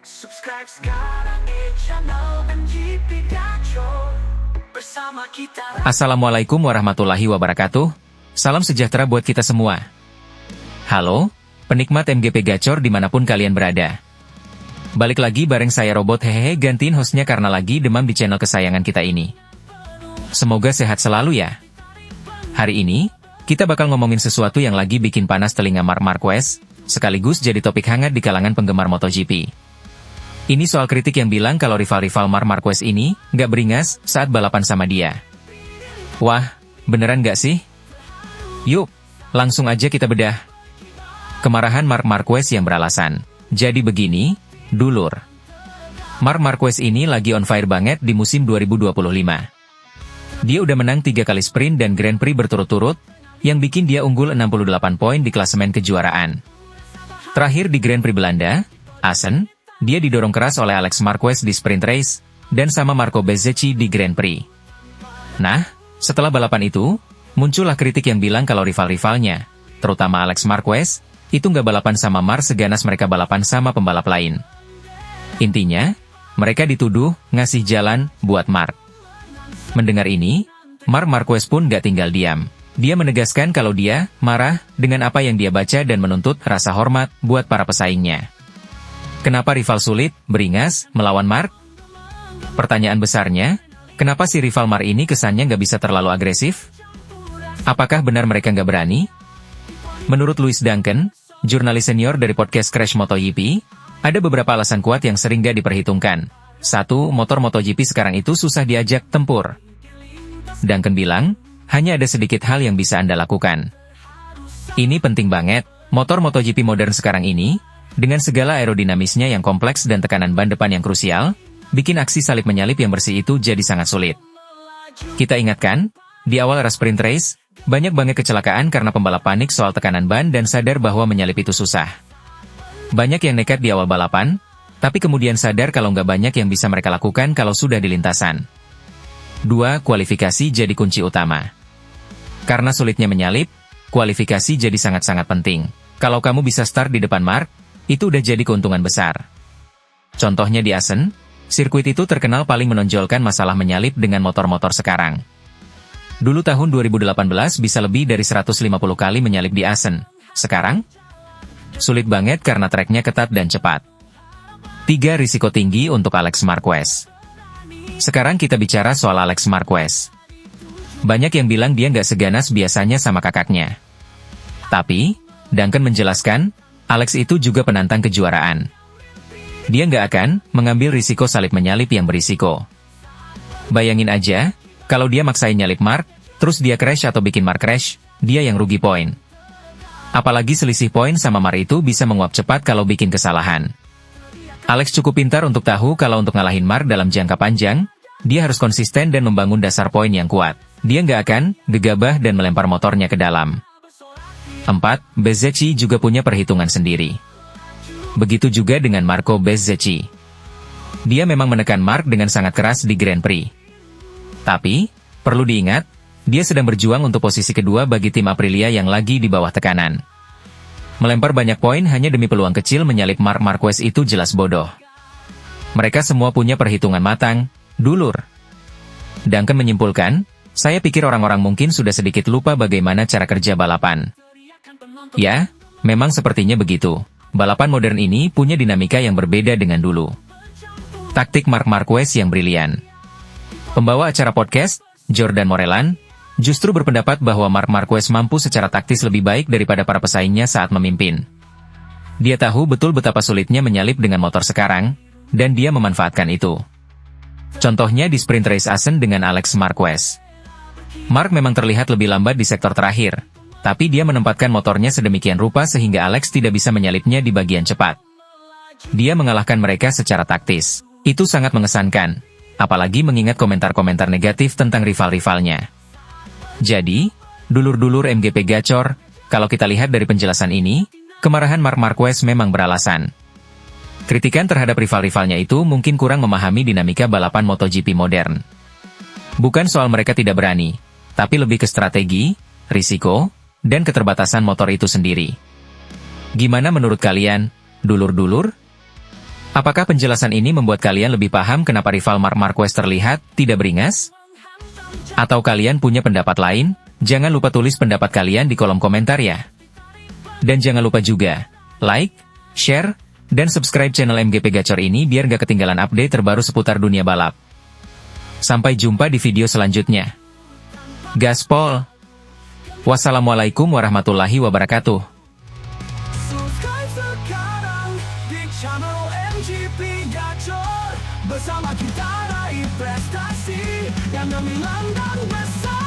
Subscribe sekarang di channel MGP Gacor. Bersama kita. Assalamualaikum warahmatullahi wabarakatuh. Salam sejahtera buat kita semua. Halo, penikmat MGP Gacor dimanapun kalian berada. Balik lagi bareng saya Robot Hehehe, gantiin hostnya karena lagi demam di channel kesayangan kita ini. Semoga sehat selalu ya. Hari ini, kita bakal ngomongin sesuatu yang lagi bikin panas telinga Marc Marquez, sekaligus jadi topik hangat di kalangan penggemar MotoGP. Ini soal kritik yang bilang kalau rival-rival Marc Marquez ini nggak beringas saat balapan sama dia. Wah, beneran nggak sih? Yuk, langsung aja kita bedah. Kemarahan Marc Marquez yang beralasan. Jadi begini, dulur. Marc Marquez ini lagi on fire banget di musim 2025. Dia udah menang 3 kali sprint dan Grand Prix berturut-turut, yang bikin dia unggul 68 poin di klasemen kejuaraan. Terakhir di Grand Prix Belanda, Assen, dia didorong keras oleh Alex Marquez di sprint race, dan sama Marco Bezzecchi di Grand Prix. Nah, setelah balapan itu, muncullah kritik yang bilang kalau rival-rivalnya, terutama Alex Marquez, itu nggak balapan sama Marc seganas mereka balapan sama pembalap lain. Intinya, mereka dituduh ngasih jalan buat Marc. Mendengar ini, Marc Marquez pun nggak tinggal diam. Dia menegaskan kalau dia marah dengan apa yang dia baca dan menuntut rasa hormat buat para pesaingnya. Kenapa rival sulit, beringas, melawan Marc? Pertanyaan besarnya, kenapa si rival Marc ini kesannya nggak bisa terlalu agresif? Apakah benar mereka nggak berani? Menurut Louis Duncan, jurnalis senior dari podcast Crash MotoGP, ada beberapa alasan kuat yang sering nggak diperhitungkan. 1. Motor MotoGP sekarang itu susah diajak tempur. Duncan bilang, hanya ada sedikit hal yang bisa Anda lakukan. Ini penting banget, motor MotoGP modern sekarang ini, dengan segala aerodinamisnya yang kompleks dan tekanan ban depan yang krusial, bikin aksi salip menyalip yang bersih itu jadi sangat sulit. Kita ingatkan, di awal era sprint race, banyak banget kecelakaan karena pembalap panik soal tekanan ban dan sadar bahwa menyalip itu susah. Banyak yang nekat di awal balapan, tapi kemudian sadar kalau nggak banyak yang bisa mereka lakukan kalau sudah di lintasan. 2. Kualifikasi jadi kunci utama. Karena sulitnya menyalip, kualifikasi jadi sangat-sangat penting. Kalau kamu bisa start di depan Marc, itu udah jadi keuntungan besar. Contohnya di Assen, sirkuit itu terkenal paling menonjolkan masalah menyalip dengan motor-motor sekarang. Dulu tahun 2018 bisa lebih dari 150 kali menyalip di Assen. Sekarang, sulit banget karena treknya ketat dan cepat. 3. Risiko tinggi untuk Alex Marquez. Sekarang kita bicara soal Alex Marquez. Banyak yang bilang dia nggak seganas biasanya sama kakaknya. Tapi, Duncan menjelaskan, Alex itu juga penantang kejuaraan. Dia nggak akan mengambil risiko salip menyalip yang berisiko. Bayangin aja, kalau dia maksain nyalip Marc, terus dia crash atau bikin Marc crash, dia yang rugi poin. Apalagi selisih poin sama Marc itu bisa menguap cepat kalau bikin kesalahan. Alex cukup pintar untuk tahu kalau untuk ngalahin Marc dalam jangka panjang, dia harus konsisten dan membangun dasar poin yang kuat. Dia nggak akan gegabah dan melempar motornya ke dalam. 4. Bezzecchi juga punya perhitungan sendiri. Begitu juga dengan Marco Bezzecchi. Dia memang menekan Marc dengan sangat keras di Grand Prix. Tapi, perlu diingat, dia sedang berjuang untuk posisi kedua bagi tim Aprilia yang lagi di bawah tekanan. Melempar banyak poin hanya demi peluang kecil menyalip Marc Marquez itu jelas bodoh. Mereka semua punya perhitungan matang, dulur. Duncan menyimpulkan, saya pikir orang-orang mungkin sudah sedikit lupa bagaimana cara kerja balapan. Ya, memang sepertinya begitu. Balapan modern ini punya dinamika yang berbeda dengan dulu. Taktik Marc Marquez yang brilian. Pembawa acara podcast, Jordan Morelan, justru berpendapat bahwa Marc Marquez mampu secara taktis lebih baik daripada para pesaingnya saat memimpin. Dia tahu betul betapa sulitnya menyalip dengan motor sekarang, dan dia memanfaatkan itu. Contohnya di sprint race Assen dengan Alex Marquez. Marc memang terlihat lebih lambat di sektor terakhir, tapi dia menempatkan motornya sedemikian rupa sehingga Alex tidak bisa menyalipnya di bagian cepat. Dia mengalahkan mereka secara taktis. Itu sangat mengesankan, apalagi mengingat komentar-komentar negatif tentang rival-rivalnya. Jadi, dulur-dulur MGP Gacor, kalau kita lihat dari penjelasan ini, kemarahan Marc Marquez memang beralasan. Kritikan terhadap rival-rivalnya itu mungkin kurang memahami dinamika balapan MotoGP modern. Bukan soal mereka tidak berani, tapi lebih ke strategi, risiko, dan keterbatasan motor itu sendiri. Gimana menurut kalian, dulur-dulur? Apakah penjelasan ini membuat kalian lebih paham kenapa rival Marc Marquez terlihat tidak beringas? Atau kalian punya pendapat lain? Jangan lupa tulis pendapat kalian di kolom komentar ya. Dan jangan lupa juga, like, share, dan subscribe channel MGP Gacor ini biar gak ketinggalan update terbaru seputar dunia balap. Sampai jumpa di video selanjutnya. Gaspol. Wassalamualaikum warahmatullahi wabarakatuh. Subscribe sekarang di channel MGP Gacor. Bersama kita raih prestasi yang gemilang dan besar.